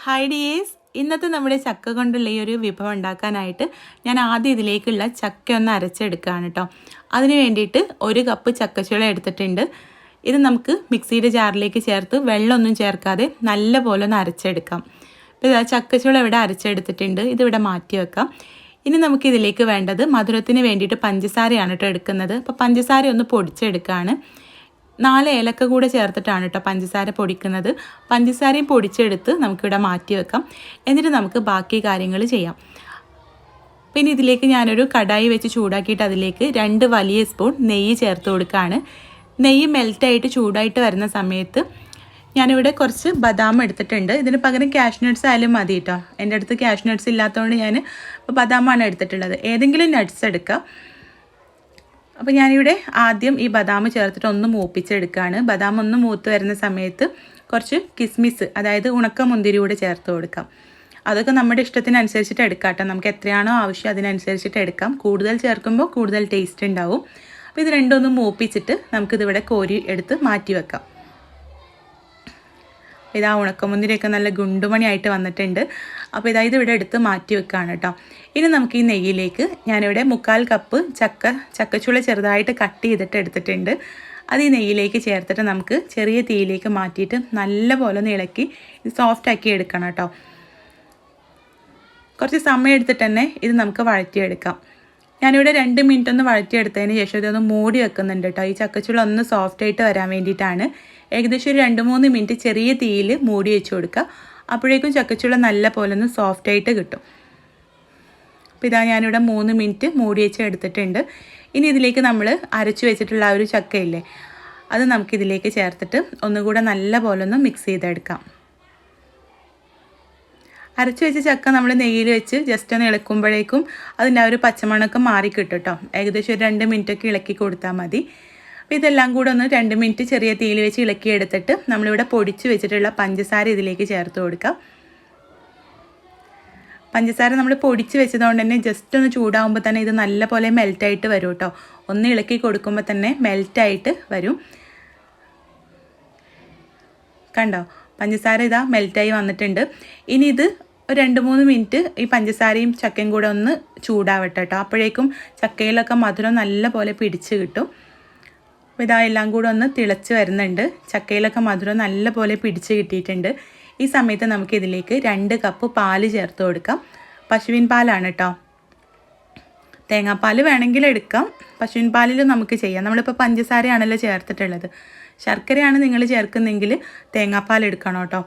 Hi dears, ഇന്നത്തെ നമ്മുടെ ചക്ക കൊണ്ടുള്ള ഈ ഒരു വിഭവം ഉണ്ടാക്കാനായിട്ട് ഞാൻ ആദ്യം ഇതിലേക്കുള്ള ചക്ക ഒന്ന് അരച്ചെടുക്കുകയാണ് കേട്ടോ. അതിന് വേണ്ടിയിട്ട് 1 കപ്പ് ചക്കച്ചുള എടുത്തിട്ടുണ്ട്. ഇത് നമുക്ക് മിക്സിയുടെ ജാറിലേക്ക് ചേർത്ത് വെള്ളമൊന്നും ചേർക്കാതെ നല്ല പോലെ ഒന്ന് അരച്ചെടുക്കാം. ഇപ്പോൾ ഇതാ ചക്കച്ചുള ഇവിടെ അരച്ചെടുത്തിട്ടുണ്ട്. ഇതിവിടെ മാറ്റി വെക്കാം. ഇനി നമുക്ക് ഇതിലേക്ക് വേണ്ടത് മധുരത്തിന് വേണ്ടിയിട്ട് പഞ്ചസാരയാണ് കേട്ടോ എടുക്കുന്നത്. അപ്പോൾ പഞ്ചസാര ഒന്ന് പൊടിച്ചെടുക്കുകയാണ്. 4 ഏലക്ക കൂടെ ചേർത്തിട്ടാണ് കേട്ടോ പഞ്ചസാര പൊടിക്കുന്നത്. പഞ്ചസാരയും പൊടിച്ചെടുത്ത് നമുക്കിവിടെ മാറ്റി വെക്കാം. എന്നിട്ട് നമുക്ക് ബാക്കി കാര്യങ്ങൾ ചെയ്യാം. പിന്നെ ഇതിലേക്ക് ഞാനൊരു കടായി വെച്ച് ചൂടാക്കിയിട്ട് അതിലേക്ക് 2 വലിയ സ്പൂൺ നെയ്യ് ചേർത്ത് കൊടുക്കുകയാണ്. നെയ്യ് മെൽറ്റായിട്ട് ചൂടായിട്ട് വരുന്ന സമയത്ത് ഞാനിവിടെ കുറച്ച് ബദാം എടുത്തിട്ടുണ്ട്. ഇതിന് പകരം കാഷ്നട്ട്സ് ആയാലും മതി കേട്ടോ. എൻ്റെ അടുത്ത് കാഷ്നട്ട്സ് ഇല്ലാത്തതുകൊണ്ട് ഞാൻ ബദാമാണ് എടുത്തിട്ടുള്ളത്. ഏതെങ്കിലും നട്ട്സ് എടുക്കാം. അപ്പോൾ ഞാനിവിടെ ആദ്യം ഈ ബദാം ചേർത്തിട്ട് ഒന്ന് മൂപ്പിച്ചെടുക്കുകയാണ്. ബദാം ഒന്ന് മൂത്ത് വരുന്ന സമയത്ത് കുറച്ച് കിസ്മിസ്, അതായത് ഉണക്ക മുന്തിരി കൂടെ ചേർത്ത് കൊടുക്കാം. അതൊക്കെ നമ്മുടെ ഇഷ്ടത്തിനനുസരിച്ചിട്ട് എടുക്കാം കേട്ടോ. നമുക്ക് എത്രയാണോ ആവശ്യം അതിനനുസരിച്ചിട്ട് എടുക്കാം. കൂടുതൽ ചേർക്കുമ്പോൾ കൂടുതൽ ടേസ്റ്റ് ഉണ്ടാവും. അപ്പോൾ ഇത് രണ്ടും ഒന്ന് മൂപ്പിച്ചിട്ട് നമുക്കിതിവിടെ കോരി എടുത്ത് മാറ്റി വെക്കാം. ഇതാ ഉണക്കമുന്തിരിയൊക്കെ നല്ല ഗുണ്ടുമണിയായിട്ട് വന്നിട്ടുണ്ട്. അപ്പോൾ ഇതിവിടെ എടുത്ത് മാറ്റി വെക്കുകയാണ് കേട്ടോ. ഇനി നമുക്ക് ഈ നെയ്യിലേക്ക് ഞാനിവിടെ 1/4 കപ്പ് ചക്കച്ചുള ചെറുതായിട്ട് കട്ട് ചെയ്തിട്ട് എടുത്തിട്ടുണ്ട്. അത് ഈ നെയ്യിലേക്ക് ചേർത്തിട്ട് നമുക്ക് ചെറിയ തീയിലേക്ക് മാറ്റിയിട്ട് നല്ല പോലെ ഒന്ന് ഇളക്കി ഇത് സോഫ്റ്റാക്കി എടുക്കണം കേട്ടോ. കുറച്ച് സമയം എടുത്തിട്ട് തന്നെ ഇത് നമുക്ക് വഴറ്റിയെടുക്കാം. ഞാനിവിടെ 2 മിനിറ്റ് ഒന്ന് വഴറ്റിയെടുത്തതിന് ശേഷം ഇതൊന്ന് മൂടി വെക്കുന്നുണ്ട് കേട്ടോ. ഈ ചക്കച്ചുള ഒന്ന് സോഫ്റ്റായിട്ട് വരാൻ വേണ്ടിയിട്ടാണ്. ഏകദേശം ഒരു 2-3 മിനിറ്റ് ചെറിയ തീയിൽ മൂടി വെച്ച് കൊടുക്കുക. അപ്പോഴേക്കും ചക്കച്ചുള നല്ല പോലെ ഒന്ന് സോഫ്റ്റായിട്ട് കിട്ടും. അപ്പോൾ ഇതാ ഞാനിവിടെ 3 മിനിറ്റ് മൂടി വെച്ച് എടുത്തിട്ടുണ്ട്. ഇനി ഇതിലേക്ക് നമ്മൾ അരച്ചു വെച്ചിട്ടുള്ള ആ ഒരു ചക്കയില്ലേ, അത് നമുക്കിതിലേക്ക് ചേർത്തിട്ട് ഒന്നുകൂടെ നല്ല പോലെ ഒന്ന് മിക്സ് ചെയ്തെടുക്കാം. അരച്ചു വെച്ച ചക്ക നമ്മൾ നെയ്യിൽ വെച്ച് ജസ്റ്റ് ഒന്ന് ഇളക്കുമ്പോഴേക്കും അതിൻ്റെ ആ ഒരു പച്ചമണമൊക്കെ മാറിക്കിട്ടും കേട്ടോ. ഏകദേശം ഒരു 2 മിനിറ്റൊക്കെ ഇളക്കി കൊടുത്താൽ മതി. അപ്പോൾ ഇതെല്ലാം കൂടെ ഒന്ന് 2 മിനിറ്റ് ചെറിയ തീയിൽ വെച്ച് ഇളക്കി എടുത്തിട്ട് നമ്മളിവിടെ പൊടിച്ച് വെച്ചിട്ടുള്ള പഞ്ചസാര ഇതിലേക്ക് ചേർത്ത് കൊടുക്കാം. പഞ്ചസാര നമ്മൾ പൊടിച്ച് വെച്ചതുകൊണ്ട് തന്നെ ജസ്റ്റ് ഒന്ന് ചൂടാകുമ്പോൾ തന്നെ ഇത് നല്ല പോലെ മെൽറ്റായിട്ട് വരും കേട്ടോ. ഒന്ന് ഇളക്കി കൊടുക്കുമ്പോൾ തന്നെ മെൽറ്റായിട്ട് വരും. കണ്ടോ, പഞ്ചസാര ഇതാ മെൽറ്റായി വന്നിട്ടുണ്ട്. ഇനി ഇത് ഒരു 2-3 മിനിറ്റ് ഈ പഞ്ചസാരയും ചക്കയും കൂടെ ഒന്ന് ചൂടാവട്ടെ കേട്ടോ. അപ്പോഴേക്കും ചക്കയിലൊക്കെ മധുരം നല്ല പോലെ പിടിച്ച് കിട്ടും. അപ്പോൾ ഇതാ എല്ലാം കൂടെ ഒന്ന് തിളച്ച് വരുന്നുണ്ട്. ചക്കയിലൊക്കെ മധുരം നല്ല പോലെ പിടിച്ച് കിട്ടിയിട്ടുണ്ട്. ഈ സമയത്ത് നമുക്ക് ഇതിലേക്ക് 2 കപ്പ് പാല് ചേർത്ത് കൊടുക്കാം. പശുവിൻ പാലാണ് കേട്ടോ. തേങ്ങാപ്പാൽ വേണമെങ്കിൽ എടുക്കാം. പശുവിൻ പാലിൽ നമുക്ക് ചെയ്യാം. നമ്മളിപ്പോൾ പഞ്ചസാരയാണല്ലോ ചേർത്തിട്ടുള്ളത്. ശർക്കരയാണ് നിങ്ങൾ ചേർക്കുന്നെങ്കിൽ തേങ്ങാപ്പാൽ എടുക്കണം കേട്ടോ.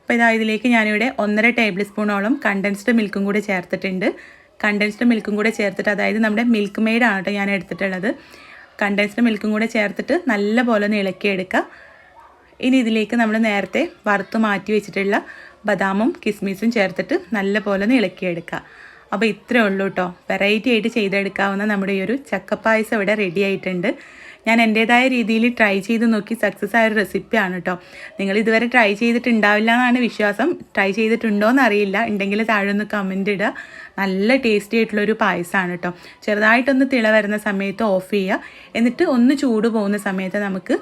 അപ്പോൾ ഇതാ ഇതിലേക്ക് ഞാനിവിടെ 1.5 ടേബിൾ സ്പൂണോളം കണ്ടൻസ്ഡ് മിൽക്കും കൂടെ ചേർത്തിട്ടുണ്ട്. കണ്ടൻസ്ഡ് മിൽക്കും കൂടെ ചേർത്തിട്ട്, അതായത് നമ്മുടെ മിൽക്ക് മെയ്ഡാണ് കേട്ടോ ഞാൻ എടുത്തിട്ടുള്ളത്. കണ്ടൻസ്ഡ് മിൽക്കും കൂടെ ചേർത്തിട്ട് നല്ല പോലെ ഒന്ന് ഇളക്കിയെടുക്കുക. ഇനി ഇതിലേക്ക് നമ്മൾ നേരത്തെ വറുത്ത് മാറ്റി വെച്ചിട്ടുള്ള ബദാമും കിസ്മിസും ചേർത്തിട്ട് നല്ല പോലെ ഒന്ന് ഇളക്കിയെടുക്കുക. അപ്പോൾ ഇത്രയേ ഉള്ളൂ കേട്ടോ. വെറൈറ്റി ആയിട്ട് ചെയ്തെടുക്കാവുന്ന നമ്മുടെ ഈ ഒരു ചക്കപ്പായസം ഇവിടെ റെഡി ആയിട്ടുണ്ട്. ഞാൻ എൻ്റേതായ രീതിയിൽ ട്രൈ ചെയ്ത് നോക്കി സക്സസ് ആയൊരു റെസിപ്പിയാണ് കേട്ടോ. നിങ്ങൾ ഇതുവരെ ട്രൈ ചെയ്തിട്ടുണ്ടാവില്ല എന്നാണ് വിശ്വാസം. ട്രൈ ചെയ്തിട്ടുണ്ടോ എന്നറിയില്ല. ഉണ്ടെങ്കിൽ താഴെ ഒന്ന് കമൻ്റ് ഇടുക. നല്ല ടേസ്റ്റി ആയിട്ടുള്ളൊരു പായസമാണ് കേട്ടോ. ചെറുതായിട്ടൊന്ന് തിള വരുന്ന സമയത്ത് ഓഫ് ചെയ്യുക. എന്നിട്ട് ഒന്ന് ചൂട് പോകുന്ന സമയത്ത് നമുക്ക്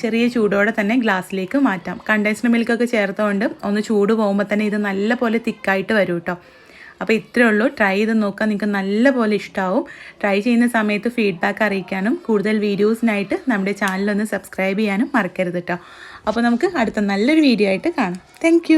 ചെറിയ ചൂടോടെ തന്നെ ഗ്ലാസ്സിലേക്ക് മാറ്റാം. കണ്ടൻസ്ഡ് മിൽക്കൊക്കെ ചേർത്തുകൊണ്ട് ഒന്ന് ചൂട് പോകുമ്പോൾ തന്നെ ഇത് നല്ല പോലെ തിക്കായിട്ട് വരും കേട്ടോ. അപ്പോൾ ഇത്രയേ ഉള്ളൂ. ട്രൈ ചെയ്ത് നോക്കാം. നിങ്ങൾക്ക് നല്ല പോലെ ഇഷ്ടമാവും. ട്രൈ ചെയ്യുന്ന സമയത്ത് ഫീഡ്ബാക്ക് അറിയിക്കാനും കൂടുതൽ വീഡിയോസിനായിട്ട് നമ്മുടെ ചാനലൊന്ന് സബ്സ്ക്രൈബ് ചെയ്യാനും മറക്കരുത് കേട്ടോ. അപ്പോൾ നമുക്ക് അടുത്ത നല്ലൊരു വീഡിയോ ആയിട്ട് കാണാം. താങ്ക്